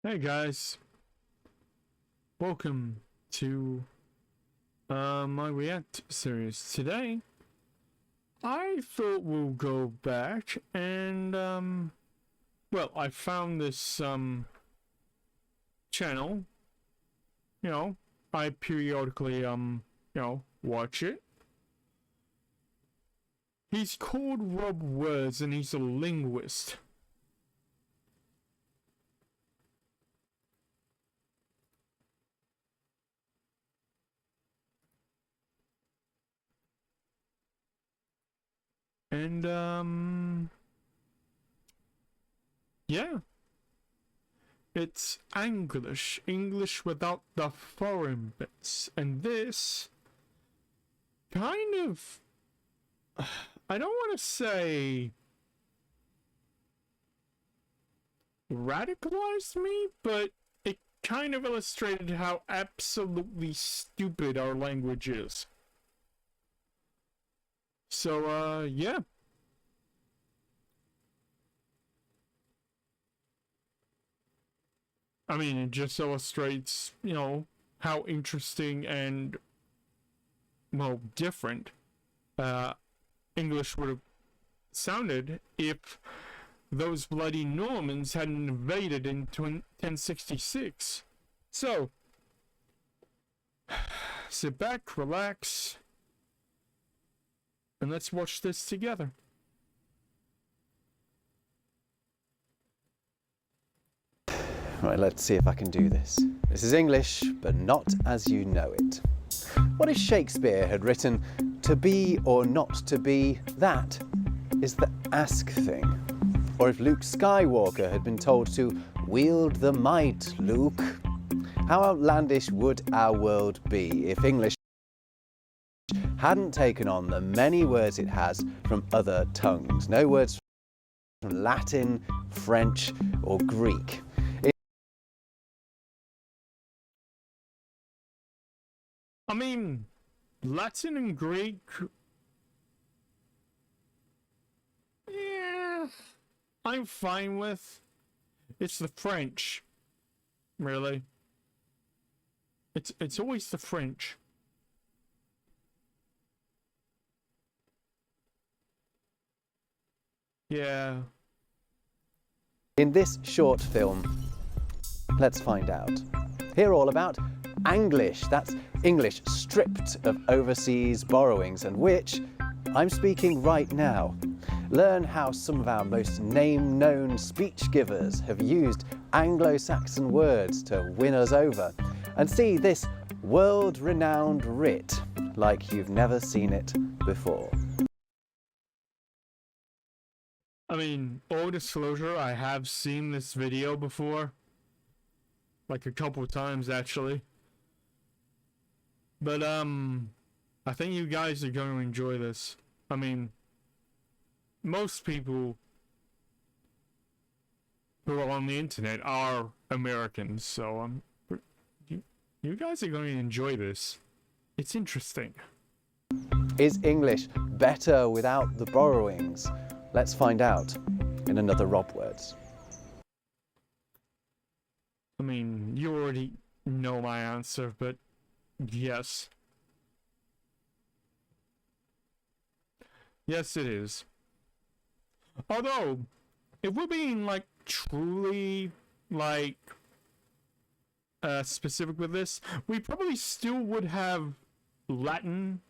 Hey guys, welcome to my React series. Today, I thought we'll go back and well, I found this channel. I periodically watch it. He's called RobWords and he's a linguist. And yeah, it's English, English without the foreign bits. And this kind of, I don't want to say radicalized me, but it kind of illustrated how absolutely stupid our language is. So, yeah. I mean, it just illustrates, how interesting and, well, different English would have sounded if those bloody Normans hadn't invaded in 1066. So, sit back, relax, and let's watch this together. Right, let's see if I can do this. This is English, but not as you know it. What if Shakespeare had written, "To be or not to be, that is the ask thing"? Or if Luke Skywalker had been told to wield the might, Luke? How outlandish would our world be if English hadn't taken on the many words it has from other tongues? No words from Latin, French, or Greek. I mean, Latin and Greek, yeah, I'm fine with. It's the French, really. It's always the French. Yeah. In this short film, let's find out. Hear all about ANGLISH, that's English stripped of overseas borrowings, and which I'm speaking right now. Learn how some of our most name-known speech givers have used Anglo-Saxon words to win us over, and see this world-renowned writ like you've never seen it before. I mean, full disclosure, I have seen this video before. Like a couple of times, actually. But, I think you guys are going to enjoy this. I mean, most people who are on the internet are Americans, so, you guys are going to enjoy this. It's interesting. Is English better without the borrowings? Let's find out in another RobWords. I mean, you already know my answer, but yes. Yes, it is. Although, if we're being, like, truly, like, specific with this, we probably still would have Latin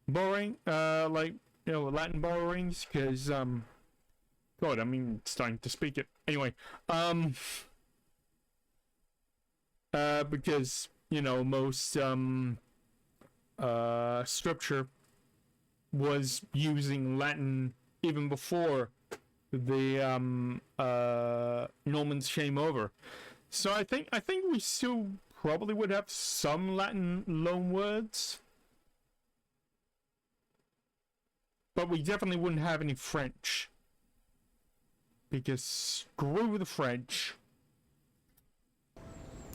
borrowing, Latin borrowings, because, God, I mean, starting to speak it. Anyway, because, most, scripture was using Latin even before the, Normans came over. So I think we still probably would have some Latin loan words. But we definitely wouldn't have any French. Because screw the French.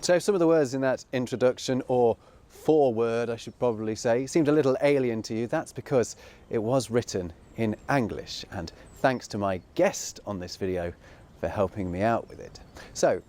So some of the words in that introduction, or foreword I should probably say, seemed a little alien to you. That's because it was written in English, and thanks to my guest on this video, for helping me out with it. So,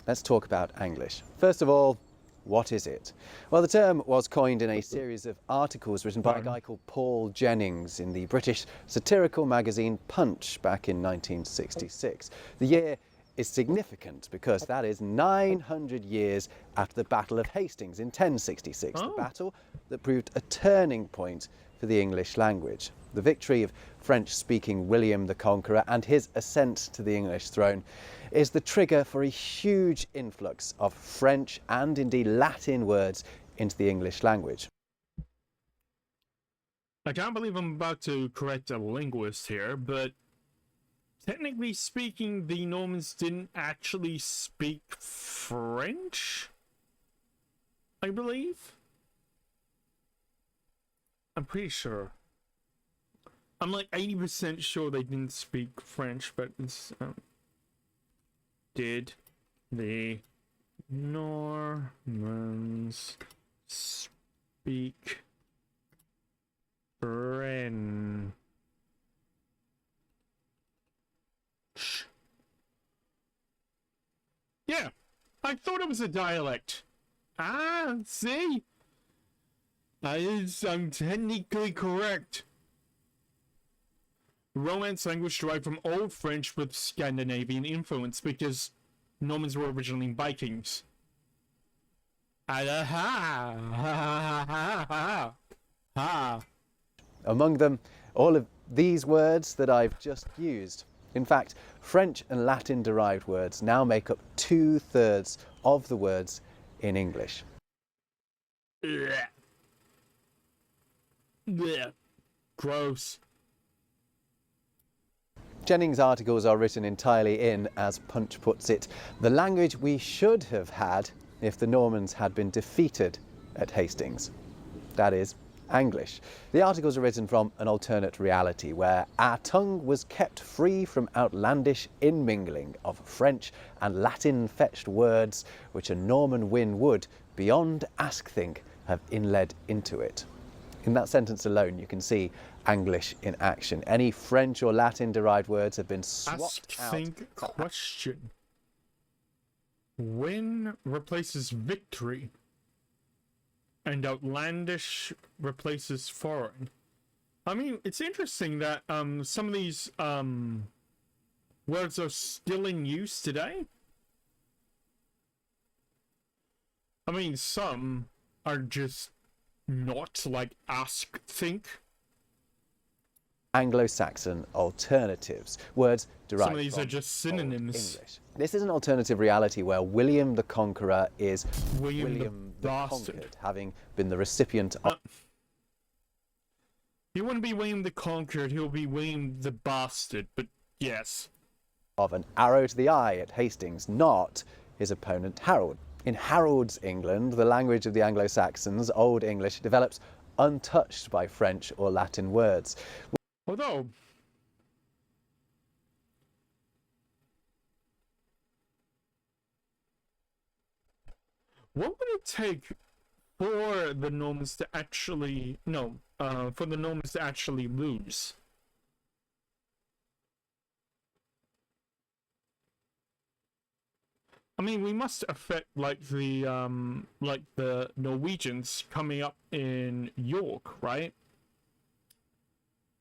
let's talk about Anglish. First of all, what is it? Well, the term was coined in a series of articles written by a guy called Paul Jennings in the British satirical magazine Punch back in 1966. The year is significant because that is 900 years after the Battle of Hastings in 1066, the battle that proved a turning point for the English language. The victory of French-speaking William the Conqueror and his ascent to the English throne is the trigger for a huge influx of French and indeed Latin words into the English language. I can't believe I'm about to correct a linguist here, but technically speaking, the Normans didn't actually speak French, I believe. I'm pretty sure. I'm like 80% sure they didn't speak French, but it's, did the Normans speak French? Yeah, I thought it was a dialect. Ah, see? I'm technically correct. Romance language derived from Old French with Scandinavian influence because Normans were originally Vikings. Among them, all of these words that I've just used. In fact, French and Latin derived words now make up 2/3 of the words in English. Blech. Blech. Gross. Jennings' articles are written entirely in, as Punch puts it, the language we should have had if the Normans had been defeated at Hastings. That is, Anglish. The articles are written from an alternate reality where our tongue was kept free from outlandish inmingling of French and Latin-fetched words which a Norman win would, beyond ask-think, have inled into it. In that sentence alone, you can see Anglish in action. Any French or Latin-derived words have been swapped out. Ask-think question. When replaces victory and outlandish replaces foreign. I mean, it's interesting that some of these words are still in use today. I mean, some are just not, like ask, think. Anglo-Saxon alternatives, words derived Some of these from are just synonyms. English. This is an alternative reality where William the Conqueror is William the Bastard. Conquered, having been the recipient of... He wouldn't be William the Conquered, he'll be William the Bastard, but yes. Of an arrow to the eye at Hastings, not his opponent Harold. In Harold's England, the language of the Anglo-Saxons, Old English, develops untouched by French or Latin words. Although, what would it take for the Normans to actually, for the Normans to actually lose? I mean, we must affect like the Norwegians coming up in York, right?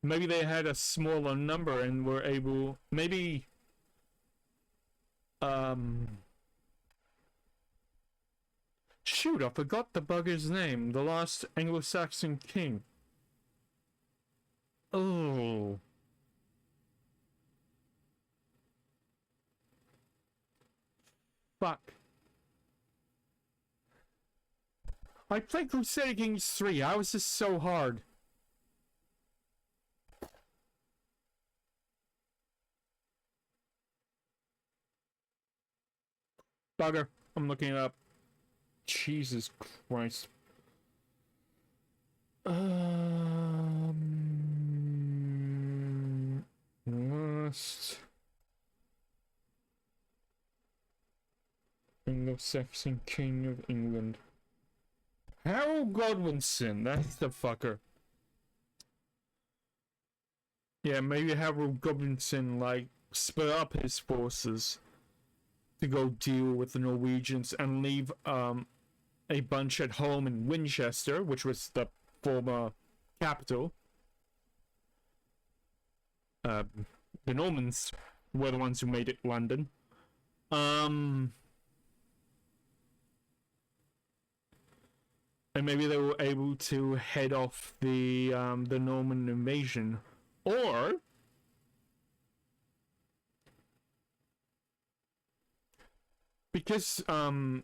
Maybe they had a smaller number and were able, maybe, shoot, I forgot the bugger's name, the last Anglo-Saxon king. Oh. Fuck. I played Crusader Kings 3, how is this so hard? Bugger. I'm looking it up. Jesus Christ. Last Anglo-Saxon King of England. Harold Godwinson, that's the fucker. Yeah, maybe Harold Godwinson, like, split up his forces to go deal with the Norwegians and leave a bunch at home in Winchester, which was the former capital. The Normans were the ones who made it London. And maybe they were able to head off the Norman invasion, or because the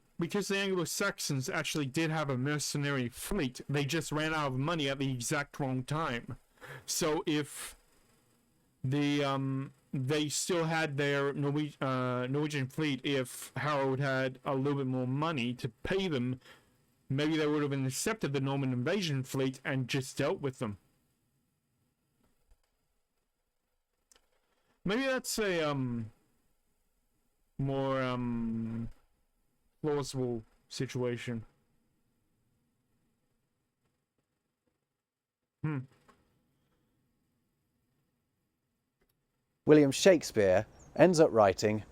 Anglo-Saxons actually did have a mercenary fleet, they just ran out of money at the exact wrong time. So if they still had their Norwegian fleet, if Harold had a little bit more money to pay them, maybe they would have intercepted the Norman invasion fleet and just dealt with them. Maybe that's a more plausible situation. William Shakespeare ends up writing,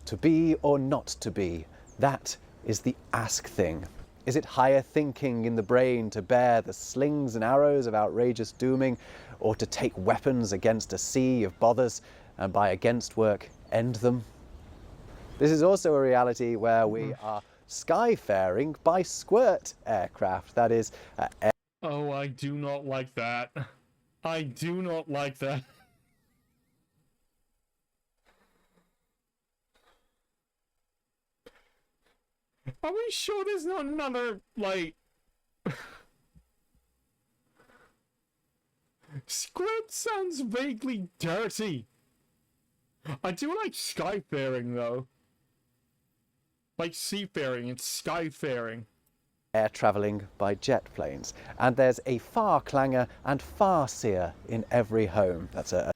"To be or not to be, that is the ask thing. Is it higher thinking in the brain to bear the slings and arrows of outrageous dooming, or to take weapons against a sea of bothers and by against work end them?" This is also a reality where we are skyfaring by squirt aircraft, that is, Oh, I do not like that. I do not like that. Are we sure there's not another, like... Squirt sounds vaguely dirty. I do like skyfaring, though. Like seafaring, it's skyfaring. air travelling by jet planes. And there's a far clanger and farseer in every home. That's a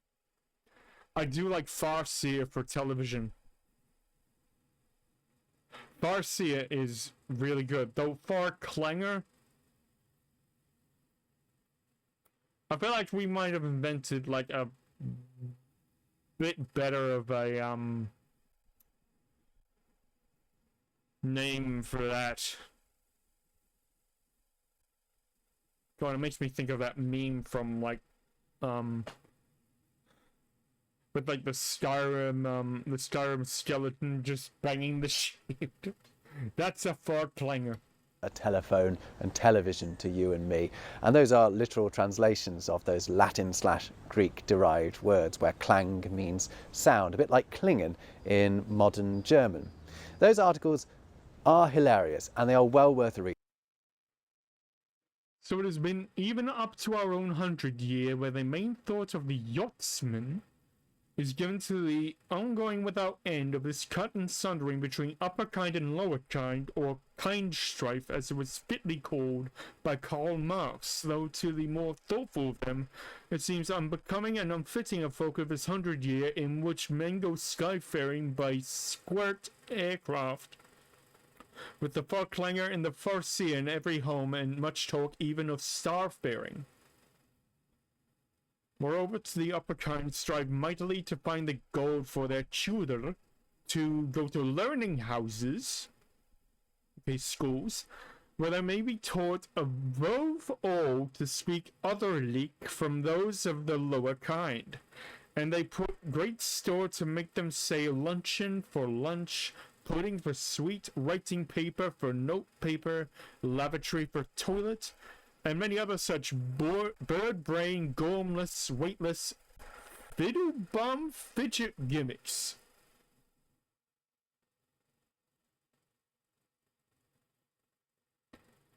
I do like farseer for television. Farseer is really good, though far clanger, I feel like we might have invented like a bit better of a name for that. God, it makes me think of that meme from like with like the Skyrim skeleton just banging the shit. That's a far clanger. a telephone and television to you and me. And those are literal translations of those Latin/Greek derived words where clang means sound, a bit like klingen in modern German. Those articles are hilarious and they are well worth a read. So it has been even up to our own 100-year where the main thought of the yachtsman is given to the ongoing without end of this cut and sundering between upper kind and lower kind, or kind strife as it was fitly called by Karl Marx, though to the more thoughtful of them it seems unbecoming and unfitting a folk of this 100-year in which men go skyfaring by squirt aircraft, with the far clanger and the far sea in every home, and much talk even of starfaring. Moreover, to the upper kind strive mightily to find the gold for their children, to go to learning houses, okay, schools, where they may be taught above all to speak otherly from those of the lower kind. And they put great store to make them say luncheon for lunch, pudding for sweet, writing paper for note paper, lavatory for toilet, and many other such bird brain, gormless, weightless, fiddle bum fidget gimmicks.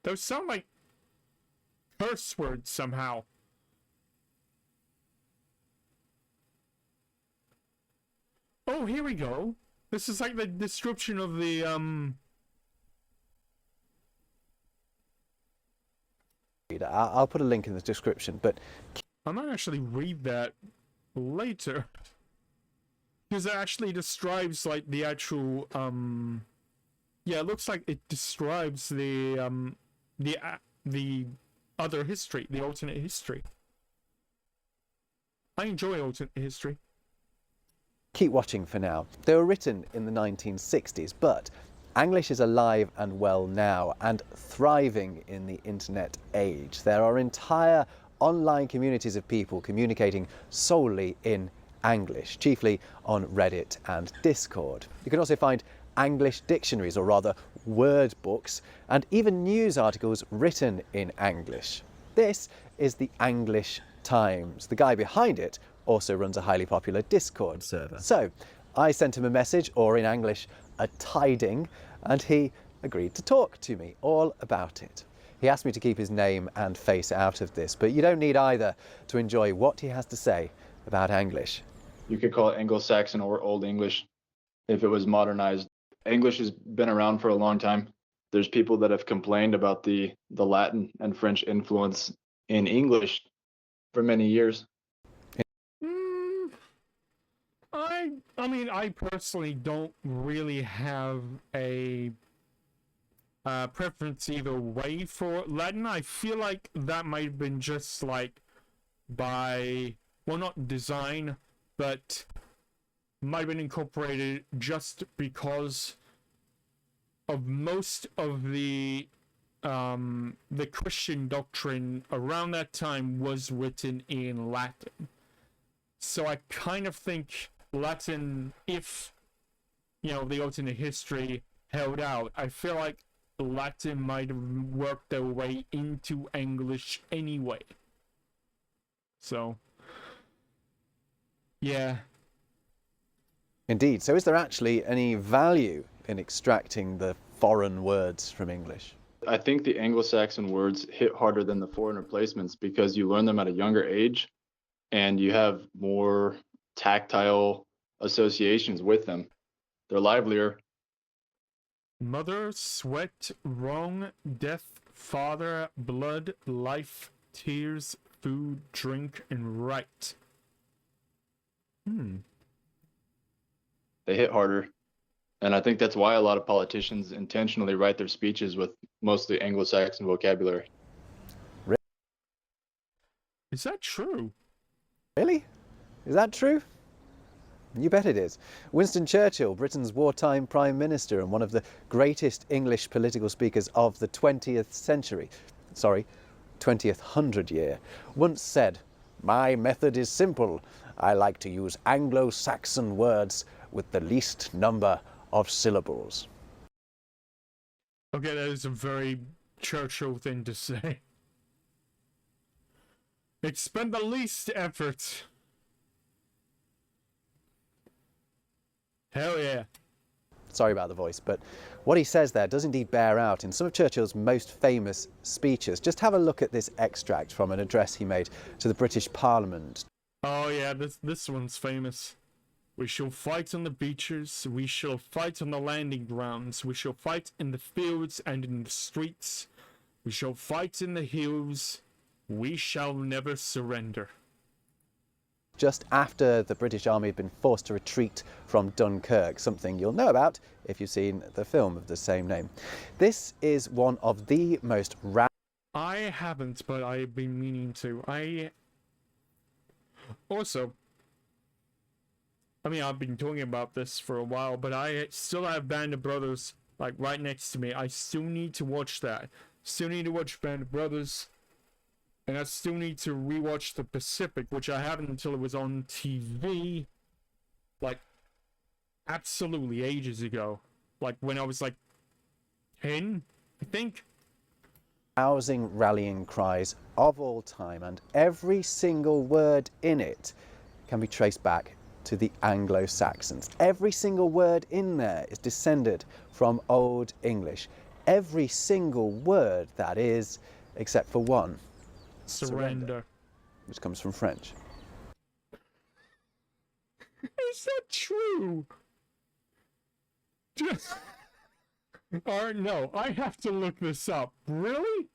Those sound like curse words somehow. Oh, here we go. This is like the description of the, I'll put a link in the description, but I might actually read that later. Because it actually describes, like, the actual, yeah, it looks like it describes the other history, the alternate history. I enjoy alternate history. keep watching for now. They were written in the 1960s, but Anglish is alive and well now and thriving in the internet age. There are entire online communities of people communicating solely in Anglish, chiefly on Reddit and Discord. You can also find Anglish dictionaries, or rather word books, and even news articles written in Anglish. This is the Anglish Times. The guy behind it also runs a highly popular Discord server. So I sent him a message, or in English, a tiding, and he agreed to talk to me all about it. He asked me to keep his name and face out of this, but you don't need either to enjoy what he has to say about English. You could call it Anglo-Saxon or Old English if it was modernized. English has been around for a long time. There's people that have complained about the Latin and French influence in English for many years. I mean, I personally don't really have a preference either way for Latin. I feel like that might have been just like by, well, not design, but might have been incorporated just because of most of the Christian doctrine around that time was written in Latin. So I kind of think Latin, if, you know, the alternate history held out, I feel like Latin might have worked their way into English anyway. So, yeah. Indeed. So is there actually any value in extracting the foreign words from English? I think the Anglo-Saxon words hit harder than the foreign replacements because you learn them at a younger age and you have more tactile associations with them. They're livelier. Mother, sweat, wrong, death, father, blood, life, tears, food, drink, and right. They hit harder. And I think that's why a lot of politicians intentionally write their speeches with mostly Anglo-Saxon vocabulary. Is that true? Really? Is that true? You bet it is. Winston Churchill, Britain's wartime Prime Minister and one of the greatest English political speakers of the 20th century, 20th hundred year, once said, "My method is simple. I like to use Anglo-Saxon words with the least number of syllables." Okay, that is a very Churchill thing to say. Expend the least effort. Hell yeah. Sorry about the voice, but what he says there does indeed bear out in some of Churchill's most famous speeches. Just have a look at this extract from an address he made to the British Parliament. Oh yeah, this one's famous. We shall fight on the beaches, we shall fight on the landing grounds, we shall fight in the fields and in the streets, we shall fight in the hills, we shall never surrender. Just after the British Army had been forced to retreat from Dunkirk, something you'll know about if you've seen the film of the same name. This is one of the most I haven't, but I've been meaning to. I mean, I've been talking about this for a while, but I still have Band of Brothers, like, right next to me. I still need to watch that. Still need to watch Band of Brothers. And I still need to rewatch The Pacific, which I haven't until it was on TV, like, absolutely ages ago. Like, when I was, like, 10, I think. rousing rallying cries of all time, and every single word in it can be traced back to the Anglo-Saxons. Every single word in there is descended from Old English. Every single word, that is, except for one. Surrender. Which comes from French. Is that true? Or no, I have to look this up. Really?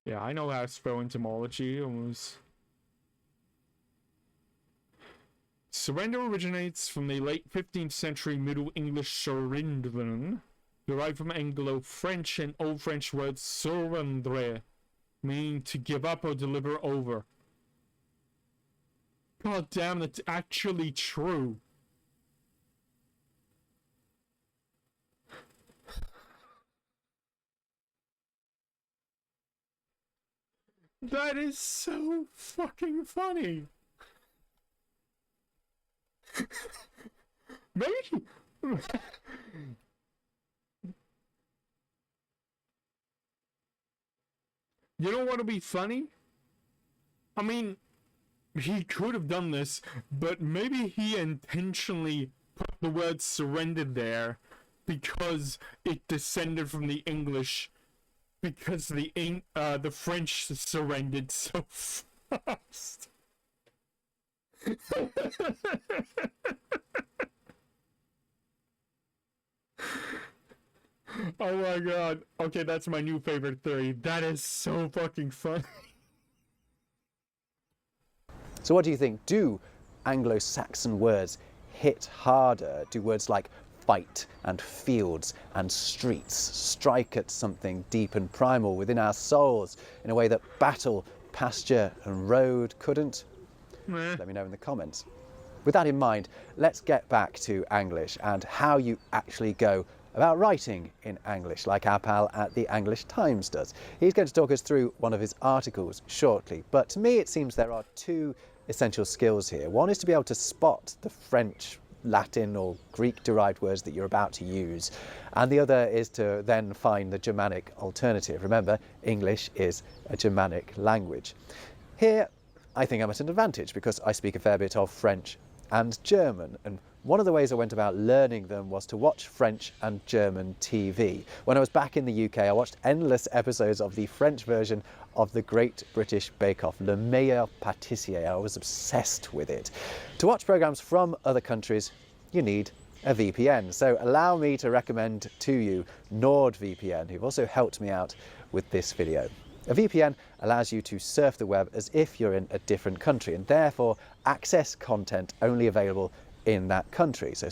Yeah, I know how to spell etymology. It was Surrender originates from the late 15th century Middle English surrenderen, derived from Anglo-French and Old French word surrendre, meaning to give up or deliver over. God damn, that's actually true. That is so fucking funny. Maybe. You don't want to be funny? I mean, he could have done this, but maybe he intentionally put the word surrendered there because it descended from the English, because the French surrendered so fast. Oh my god. Okay, that's my new favorite theory. That is so fucking funny. So what do you think? Do Anglo-Saxon words hit harder? Do words like fight and fields and streets strike at something deep and primal within our souls in a way that battle, pasture and road couldn't? Let me know in the comments. With that in mind, let's get back to Anglish and how you actually go about writing in Anglish, like our pal at the Anglish Times does. He's going to talk us through one of his articles shortly, but to me it seems there are two essential skills here. One is to be able to spot the French, Latin or Greek derived words that you're about to use, and the other is to then find the Germanic alternative. Remember, English is a Germanic language. Here I think I'm at an advantage because I speak a fair bit of French and German, and one of the ways I went about learning them was to watch French and German TV. When I was back in the UK, I watched endless episodes of the French version of the Great British Bake Off, Le Meilleur Pâtissier. I was obsessed with it. To watch programmes from other countries, you need a VPN. So allow me to recommend to you NordVPN, who've also helped me out with this video. A VPN allows you to surf the web as if you're in a different country and therefore access content only available in that country. So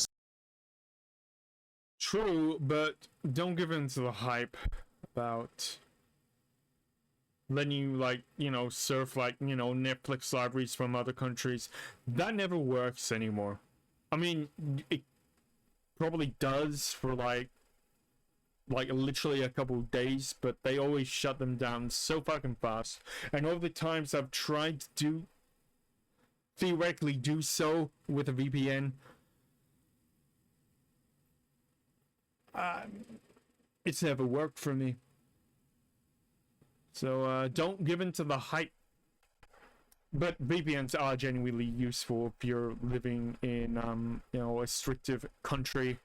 True, but don't give in to the hype about letting you, like, you know, surf, like, you know, Netflix libraries from other countries. That never works anymore. I mean, it probably does for like literally a couple of days, but they always shut them down so fucking fast. And all the times I've tried to theoretically do so with a VPN, it's never worked for me. So don't give in to the hype. But VPNs are genuinely useful if you're living in you know, a restrictive country.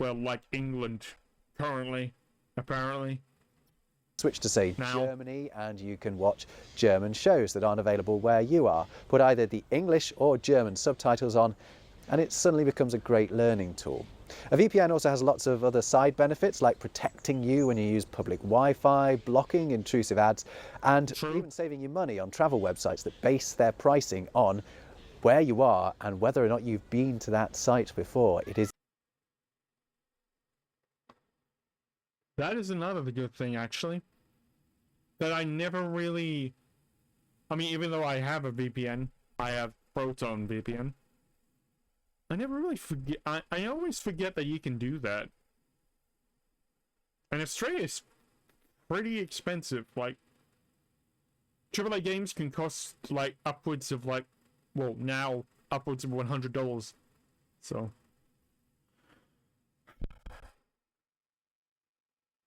Well, like England currently, apparently. switch to, say, Now, Germany, and you can watch German shows that aren't available where you are. Put either the English or German subtitles on, and it suddenly becomes a great learning tool. A VPN also has lots of other side benefits, like protecting you when you use public Wi-Fi, blocking intrusive ads, and even saving you money on travel websites that base their pricing on where you are and whether or not you've been to that site before. That is another good thing, actually. That I never really... I mean, even though I have a VPN, I have Proton VPN. I never really forget... I always forget that you can do that. And Australia is pretty expensive. Like, AAA games can cost, like, upwards of, like... Well, now, upwards of $100. So...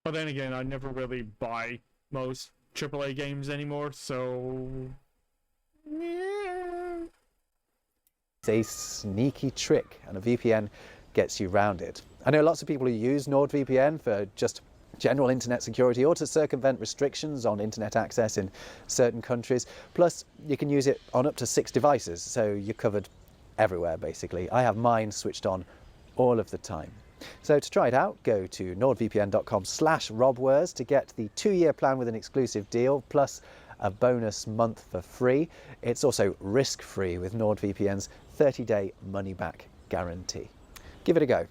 But then again, I never really buy most AAA games anymore, so... Yeah. It's a sneaky trick, and a VPN gets you round it. I know lots of people who use NordVPN for just general internet security or to circumvent restrictions on internet access in certain countries. Plus, you can use it on up to 6 devices, so you're covered everywhere, basically. I have mine switched on all of the time. So to try it out, go to nordvpn.com/RobWords to get the 2-year plan with an exclusive deal, plus a bonus month for free. It's also risk-free with NordVPN's 30-day money-back guarantee. Give it a go.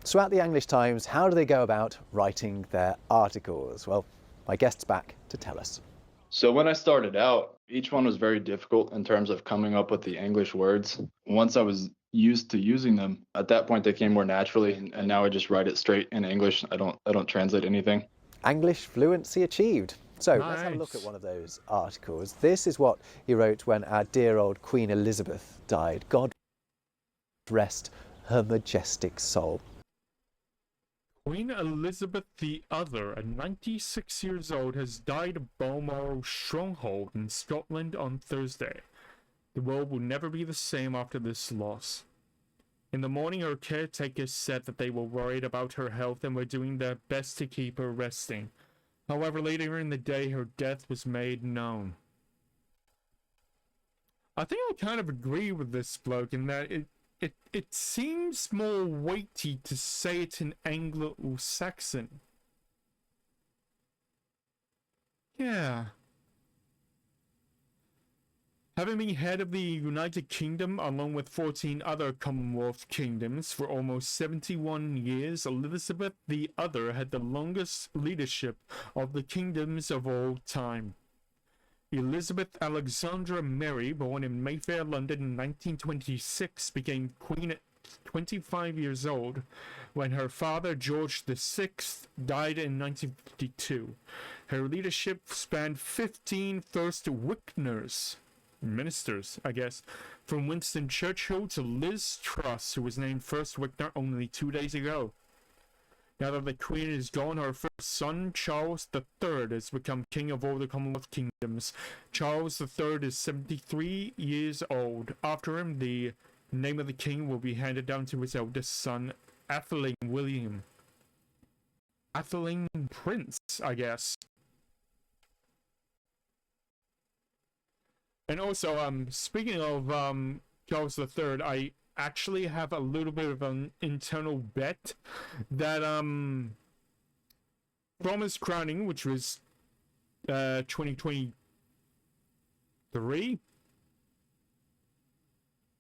So at the English Times, how do they go about writing their articles? Well, my guest's back to tell us. So when I started out, each one was very difficult in terms of coming up with the English words. Once I was used to using them, at that point they came more naturally, and now I just write it straight in English. I don't translate anything. English fluency achieved. So let's have a look Nice. at one of those articles. This is what he wrote when our dear old Queen Elizabeth died. God rest her majestic soul. Queen Elizabeth the Other, at 96 years old, has died of Balmoral Stronghold in Scotland on Thursday. The world will never be the same after this loss. In the morning, her caretakers said that they were worried about her health and were doing their best to keep her resting. However, later in the day, her death was made known. I think I kind of agree with this bloke in that it seems more weighty to say it in Anglo-Saxon. Yeah. Having been head of the United Kingdom along with 14 other Commonwealth kingdoms for almost 71 years, Elizabeth the Other had the longest leadership of the kingdoms of all time. Elizabeth Alexandra Mary, born in Mayfair, London in 1926, became queen at 25 years old when her father, George VI, died in 1952. Her leadership spanned 15 first Wickners, ministers, I guess, from Winston Churchill to Liz Truss, who was named first Wickner only 2 days ago. Now that the Queen is gone, her first son, Charles III, has become king of all the Commonwealth kingdoms. Charles III is 73 years old. After him, the name of the king will be handed down to his eldest son, Atheling William. Atheling Prince, I guess. And also, speaking of Charles III, I actually have a little bit of an internal bet that from his crowning, which was 2023,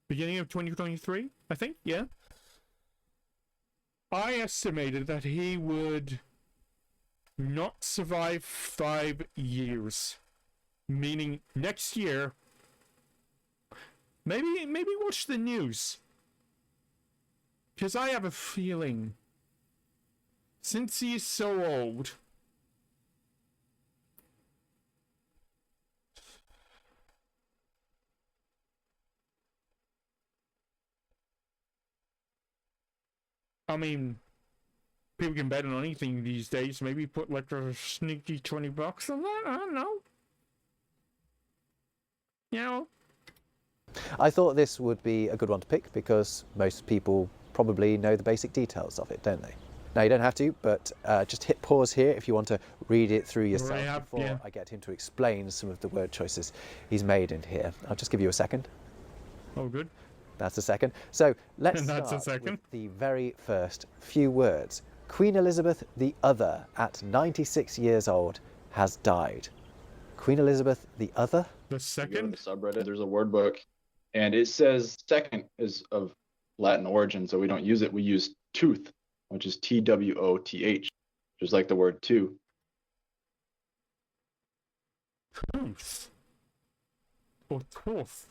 beginning of 2023, I think, yeah, I estimated that he would not survive 5 years, meaning next year. Maybe watch the news. Because I have a feeling, since he's so old, I mean, people can bet on anything these days. Maybe put like a sneaky $20 on that. I don't know. You know. I thought this would be a good one to pick because most people probably know the basic details of it, don't they? Now, you don't have to, but just hit pause here if you want to read it through yourself before I get him to explain some of the word choices he's made in here. I'll just give you a second. Oh, good. That's a second. So let's That's a start second. with the very first few words. Queen Elizabeth the Other, at 96 years old, has died. Queen Elizabeth the Other? The Go to second? the subreddit, there's a word book, and it says second is of Latin origin, so we don't use it. We use tooth, which is TWOTH, just like the word two. Tooth. Or tooth.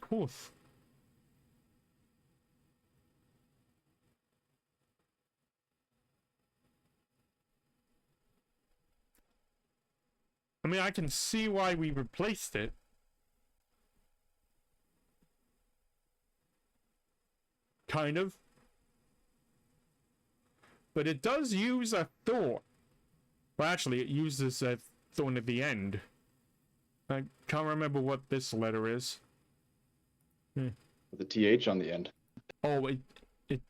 Tooth. I mean, I can see why we replaced it. Kind of. But it does use a thought. Well, actually, it uses a thorn at the end. I can't remember what this letter is. With the TH on the end. Oh,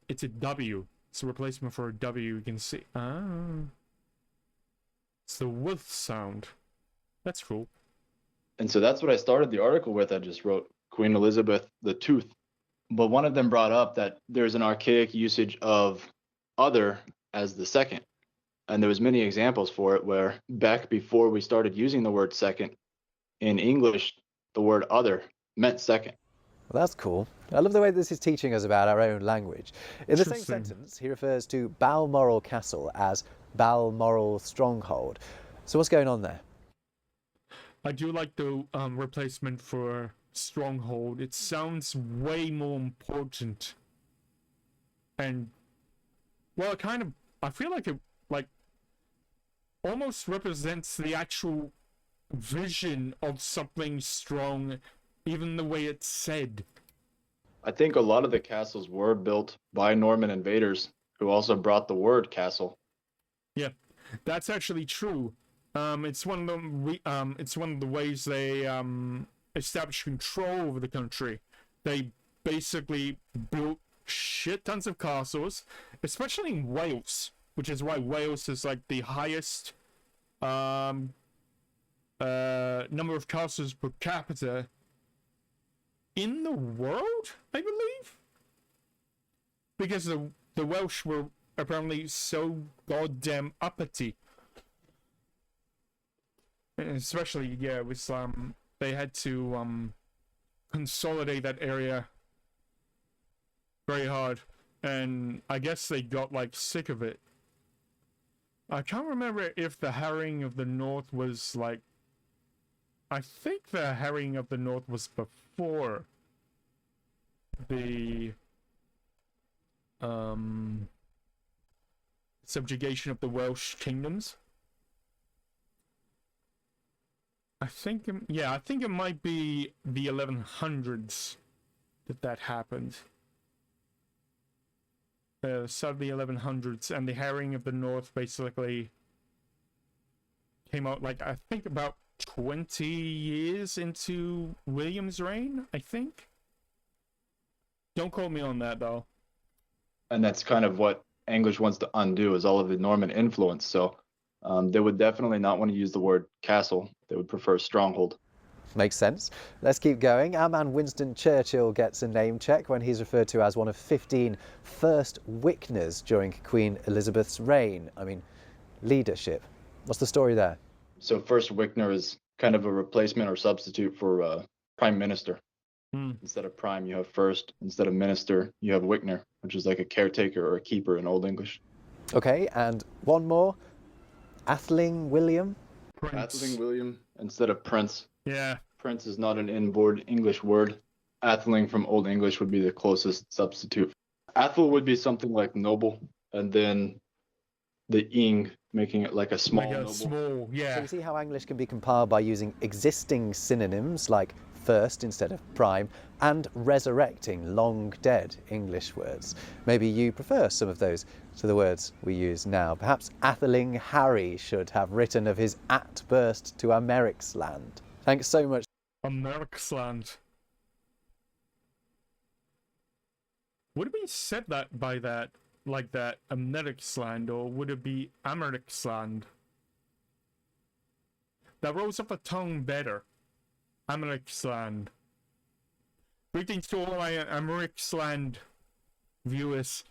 it's a W. It's a replacement for a W. You can see. Ah. It's the wolf sound. That's cool. And so that's what I started the article with. I just wrote Queen Elizabeth the Tooth. But one of them brought up that there's an archaic usage of other as the second. And there was many examples for it where back before we started using the word second, In English, the word other meant second. Well, that's cool. I love the way this is teaching us about our own language. In the same Interesting. sentence, he refers to Balmoral Castle as Balmoral Stronghold. So what's going on there? I do like the replacement for stronghold. It sounds way more important. And, well, it kind of, I feel like it, like, almost represents the actual vision of something strong, even the way it's said. I think a lot of the castles were built by Norman invaders who also brought the word castle. Yeah, that's actually true. It's one of the ways they establish control over the country. They basically built shit tons of castles, especially in Wales, which is why Wales is like the highest number of castles per capita in the world, I believe, because the Welsh were apparently so goddamn uppity. Especially, yeah, it was they had to consolidate that area very hard, and I guess they got like sick of it. I can't remember if the harrying of the North was like, I think the harrying of the North was before the subjugation of the Welsh kingdoms. I think it might be the 1100s that happened. Start of the 1100s, and the harrying of the North basically came out like, I think, about 20 years into William's reign, I think. Don't quote me on that, though. And that's kind of what English wants to undo, is all of the Norman influence. So they would definitely not want to use the word castle. They would prefer stronghold. Makes sense. Let's keep going. Our man Winston Churchill gets a name check when he's referred to as one of 15 first Wickners during Queen Elizabeth's reign. I mean, leadership. What's the story there? So first Wickner is kind of a replacement or substitute for prime minister. Instead of prime, you have first. Instead of minister, you have Wickner, which is like a caretaker or a keeper in Old English. Okay, and one more. Atheling William? Prince. Atheling William instead of prince. Yeah. Prince is not an inboard English word. Atheling from Old English would be the closest substitute. Athel would be something like noble, and then the ing, making it like a small Like a noble. small, yeah. So you see how English can be compiled by using existing synonyms like first instead of prime and resurrecting long dead English words. Maybe you prefer some of those to the words we use now. Perhaps Atheling Harry should have written of his outburst to Americ's land. Thanks so much. Americ's land. Would it be said that by that, like that, Americ's land, or would it be Americ's land? That rolls off the tongue better. Americ's land. Greetings to all my Americ's land viewers.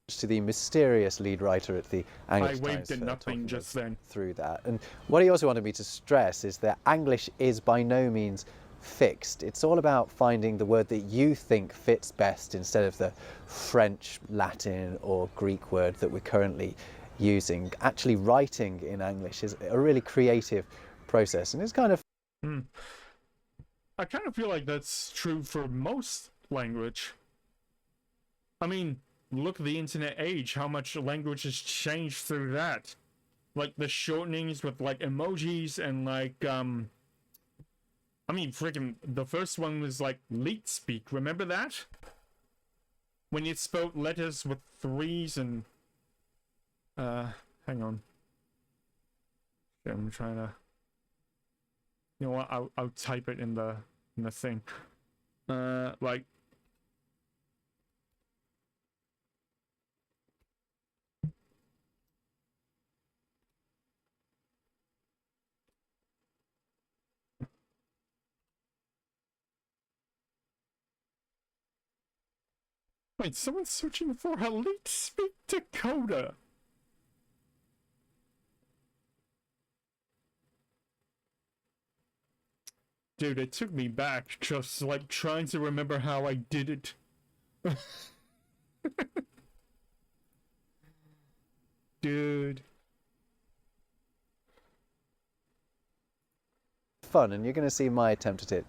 To the mysterious lead writer at the English I waved Times at for nothing talking just us then. through that. And what he also wanted me to stress is that English is by no means fixed. It's all about finding the word that you think fits best instead of the French, Latin or Greek word that we're currently using. Actually writing in English is a really creative process, and it's kind of I kind of feel like that's true for most language. I mean, look at the internet age, how much language has changed through that. Like the shortenings with like emojis and like I mean, freaking, the first one was like leet speak. Remember that? When you spelled letters with 3s and hang on. Yeah, I'm trying to. You know what? I'll type it in the thing. Like. Wait, someone's searching for a leet speak decoder. Dude, it took me back just like trying to remember how I did it. Dude. Fun, and you're going to see my attempt at it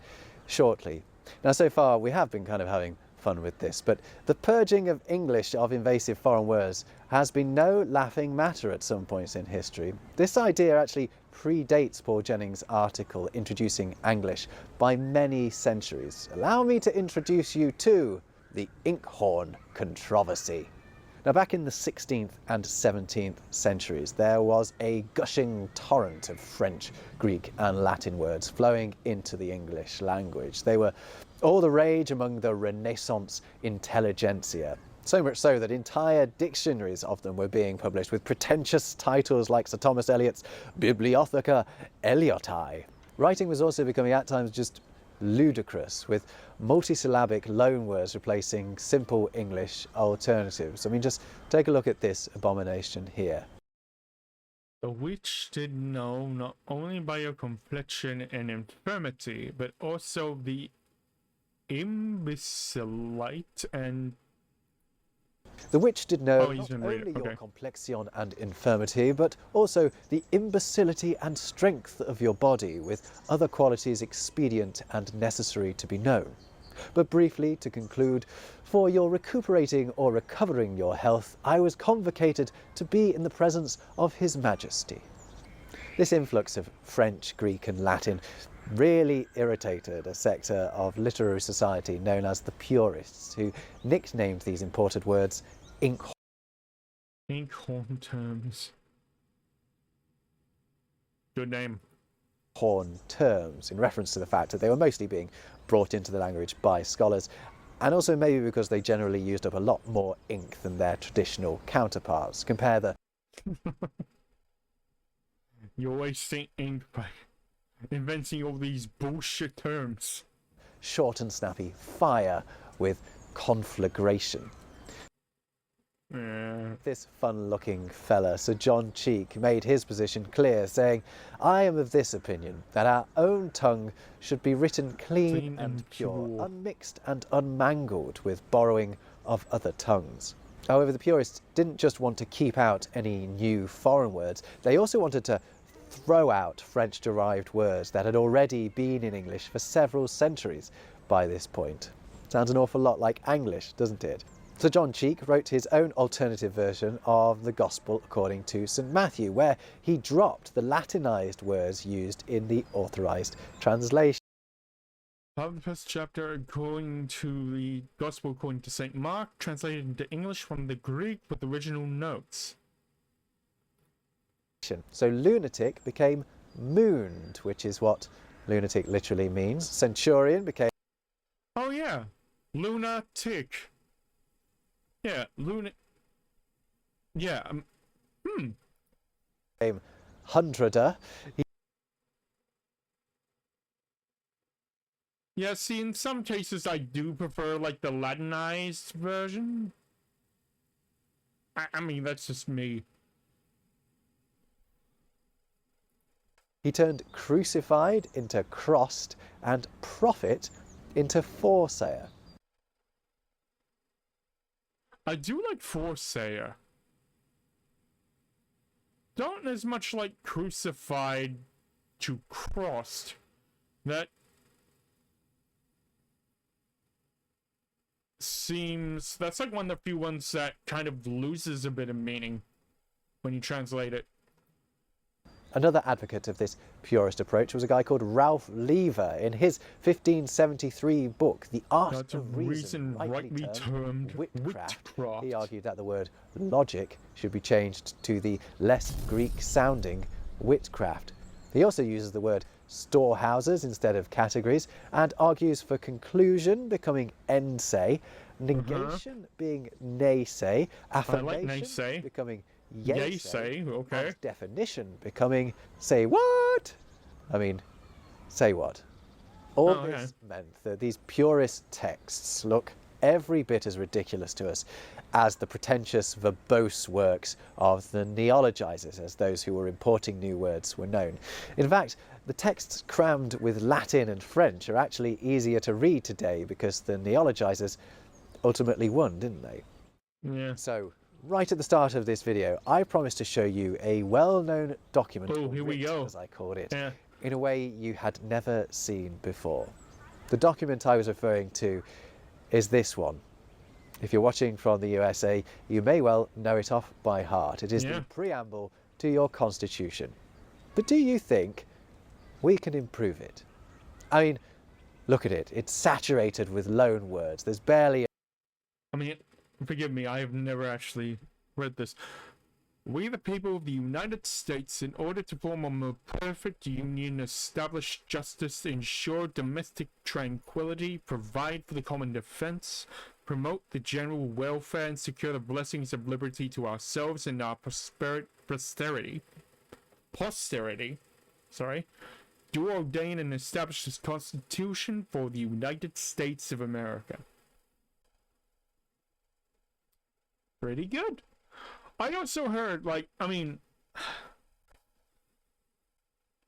shortly. Now, so far we have been kind of having fun with this, but the purging of English of invasive foreign words has been no laughing matter at some points in history. This idea actually predates Paul Jennings' article introducing Anglish by many centuries. Allow me to introduce you to the inkhorn controversy. Now, back in the 16th and 17th centuries, there was a gushing torrent of French, Greek and Latin words flowing into the English language. They were all the rage among the Renaissance intelligentsia. So much so that entire dictionaries of them were being published with pretentious titles like Sir Thomas Eliot's Bibliotheca Eliotai. Writing was also becoming at times just ludicrous, with multisyllabic loanwords replacing simple English alternatives. I mean, just take a look at this abomination here. The witch did know not only by your complexion and infirmity, but also the imbecilite and... The witch did know Oh, not can only read it, your okay. complexion and infirmity, but also the imbecility and strength of your body, with other qualities expedient and necessary to be known. But briefly, to conclude, for your recuperating or recovering your health, I was convocated to be in the presence of His Majesty. This influx of French, Greek and Latin really irritated a sector of literary society known as the Purists, who nicknamed these imported words inkhorn. Inkhorn terms. Good name. Terms, in reference to the fact that they were mostly being brought into the language by scholars, and also maybe because they generally used up a lot more ink than their traditional counterparts. Compare the You're wasting ink by inventing all these bullshit terms. short and snappy fire with conflagration. Yeah. This fun-looking fella, Sir John Cheek, made his position clear, saying, I am of this opinion, that our own tongue should be written clean and pure, unmixed and unmangled with borrowing of other tongues. However, the Purists didn't just want to keep out any new foreign words, they also wanted to throw out French-derived words that had already been in English for several centuries by this point. Sounds an awful lot like Anglish, doesn't it? Sir John Cheek wrote his own alternative version of the Gospel according to St Matthew, where he dropped the Latinized words used in the authorized translation. Of the first chapter according to the Gospel according to St. Mark, translated into English from the Greek with original notes. So lunatic became mooned, which is what lunatic literally means. Centurion became... Oh yeah, lunatic. Yeah, Yeah, became hundreder. Yeah, see, in some cases I do prefer, like, the Latinized version. I mean, that's just me. He turned crucified into crossed and prophet into forsayer. I do like forsayer. Don't as much like crucified to crossed. That seems... That's like one of the few ones that kind of loses a bit of meaning when you translate it. Another advocate of this purist approach was a guy called Ralph Lever. In his 1573 book, The Art of Reason, rightly termed witchcraft, he argued that the word logic should be changed to the less Greek-sounding witchcraft. He also uses the word storehouses instead of categories, and argues for conclusion becoming ense, negation being naysay, affirmation becoming yay-say, okay. and definition becoming say what? I mean, say what? All this meant that these purist texts look every bit as ridiculous to us as the pretentious, verbose works of the neologizers, as those who were importing new words were known. In fact, the texts crammed with Latin and French are actually easier to read today because the neologizers ultimately won, didn't they? Yeah. So, right at the start of this video, I promised to show you a well-known document, Oh, or here we writ, go. as I called it, Yeah. in a way you had never seen before. The document I was referring to is this one. If you're watching from the USA, you may well know it off by heart. It is Yeah. the preamble to your Constitution. But do you think we can improve it? I mean, look at it. It's saturated with loan words. There's barely... I mean, forgive me, I have never actually read this. We, the people of the United States, in order to form a more perfect union, establish justice, ensure domestic tranquility, provide for the common defense, promote the general welfare, and secure the blessings of liberty to ourselves and our posterity, do ordain and establish this Constitution for the United States of America. Pretty good. I also heard, like, I mean,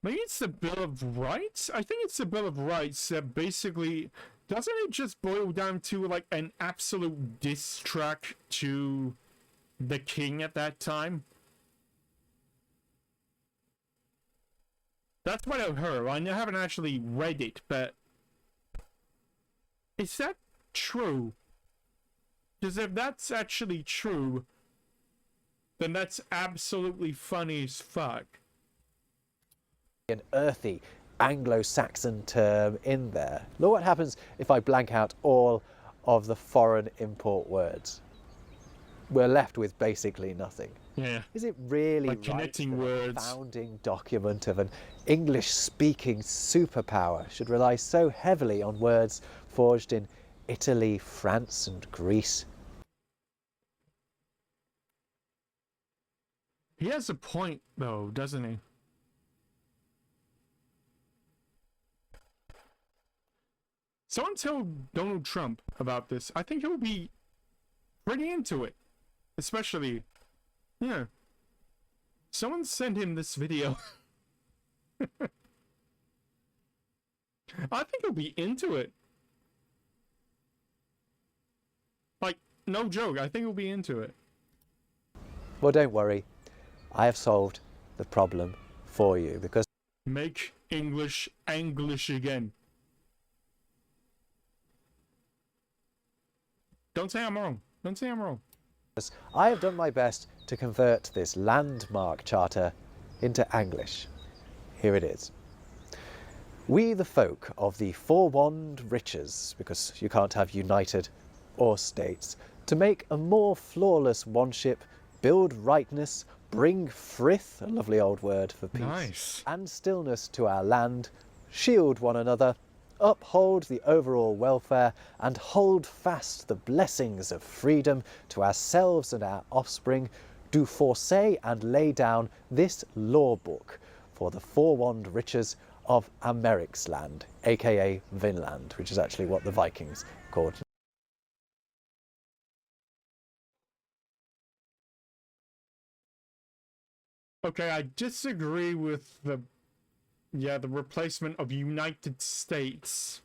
maybe it's the Bill of Rights? I think it's the Bill of Rights that basically, doesn't it just boil down to, like, an absolute diss track to the king at that time? That's what I've heard. I haven't actually read it, but is that true? Because if that's actually true, then that's absolutely funny as fuck. An earthy Anglo-Saxon term in there. Look what happens if I blank out all of the foreign import words. We're left with basically nothing. Yeah. Is it really Like right connecting that words. a founding document of an English-speaking superpower should rely so heavily on words forged in Italy, France and Greece? He has a point, though, doesn't he? Someone tell Donald Trump about this. I think he'll be pretty into it. Especially, yeah. Someone send him this video. I think he'll be into it. Like, no joke, I think he'll be into it. Well, don't worry. I have solved the problem for you because Make English Anglish again. Don't say I'm wrong. Don't say I'm wrong. I have done my best to convert this landmark charter into Anglish. Here it is. We the folk of the four-wand riches, because you can't have united or states, to make a more flawless wandship, build rightness, bring frith, a lovely old word for peace, Nice. and stillness to our land, shield one another, uphold the overall welfare, and hold fast the blessings of freedom to ourselves and our offspring, do foresay and lay down this law book for the four-wand riches of Amerik's land, aka Vinland, which is actually what the Vikings called. Okay, I disagree with the replacement of United States.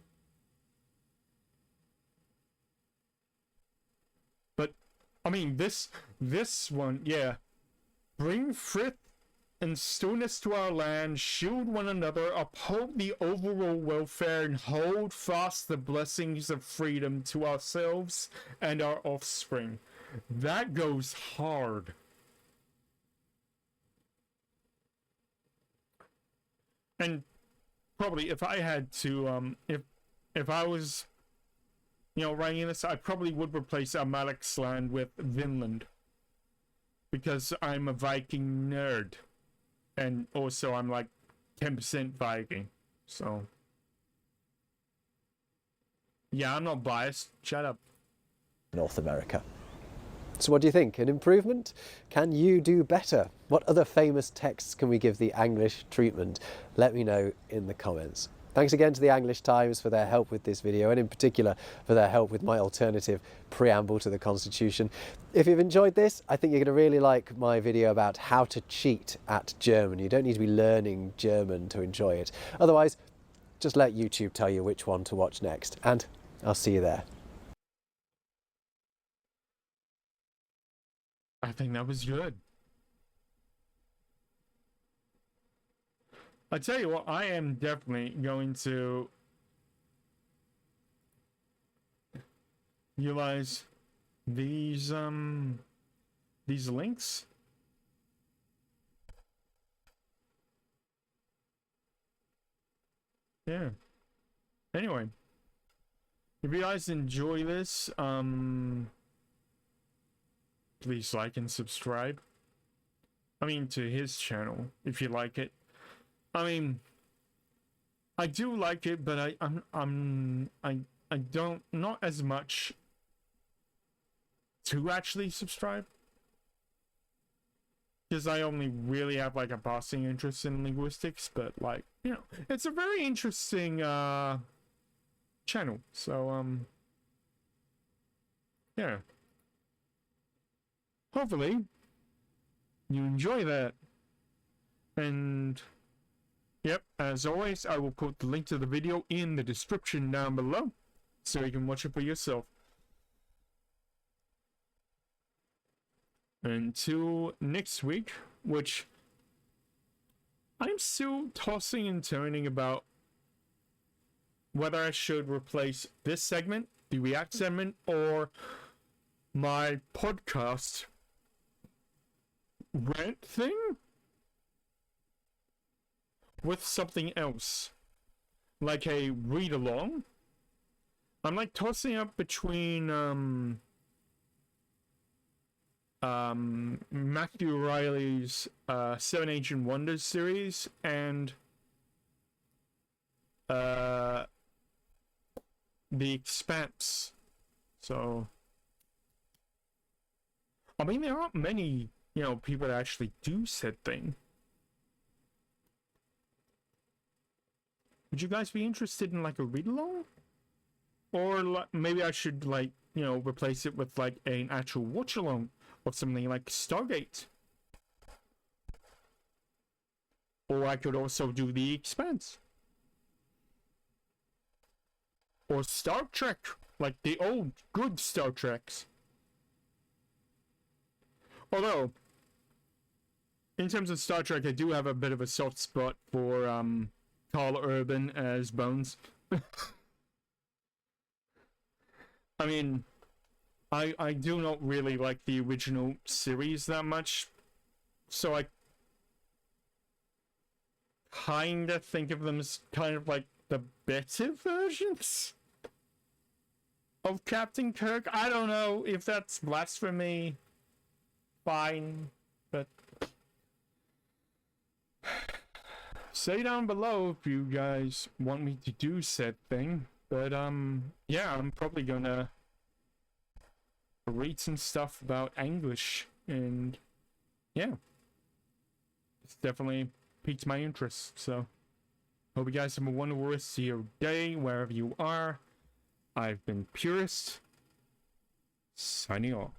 But I mean this one, yeah. Bring frith and stillness to our land, shield one another, uphold the overall welfare, and hold fast the blessings of freedom to ourselves and our offspring. That goes hard. And probably if I had to, if I was, writing this, I probably would replace Amerik's land with Vinland. Because I'm a Viking nerd. And also I'm like 10% Viking. So. Yeah, I'm not biased. Shut up. North America. So what do you think? An improvement? Can you do better? What other famous texts can we give the Anglish treatment? Let me know in the comments. Thanks again to the Anglish Times for their help with this video, and in particular for their help with my alternative preamble to the Constitution. If you've enjoyed this, I think you're going to really like my video about how to cheat at German. You don't need to be learning German to enjoy it. Otherwise, just let YouTube tell you which one to watch next, and I'll see you there. I think that was good. I tell you what, I am definitely going to utilize these links. Yeah. Anyway, if you guys enjoy this, please like and subscribe. I mean, to his channel, if you like it. I mean, I do like it, but I don't, not as much to actually subscribe, because I only really have like a passing interest in linguistics. But like, you know, it's a very interesting channel. So yeah, hopefully you enjoy that. And yep, as always, I will put the link to the video in the description down below, so you can watch it for yourself. Until next week, which I'm still tossing and turning about whether I should replace this segment, the React segment, or my podcast rant thing with something else, like a read-along. I'm like tossing up between Matthew Riley's Seven Ancient Wonders series and The Expanse. So I mean, there aren't many, you know, people that actually do said thing. Would you guys be interested in like a read-along? Or like, maybe I should, like, you know, replace it with like an actual watch-along or something like Stargate. Or I could also do The Expanse. Or Star Trek, like the old good Star Treks. Although, in terms of Star Trek, I do have a bit of a soft spot for Carl Urban as Bones. I mean, I do not really like the original series that much, so I kinda think of them as kind of like the better versions of Captain Kirk. I don't know if that's blasphemy. Fine, but say down below if you guys want me to do said thing. But yeah, I'm probably gonna read some stuff about English, and yeah, it's definitely piqued my interest. So hope you guys have a wonderful rest of your day wherever you are. I've been Purist, signing off.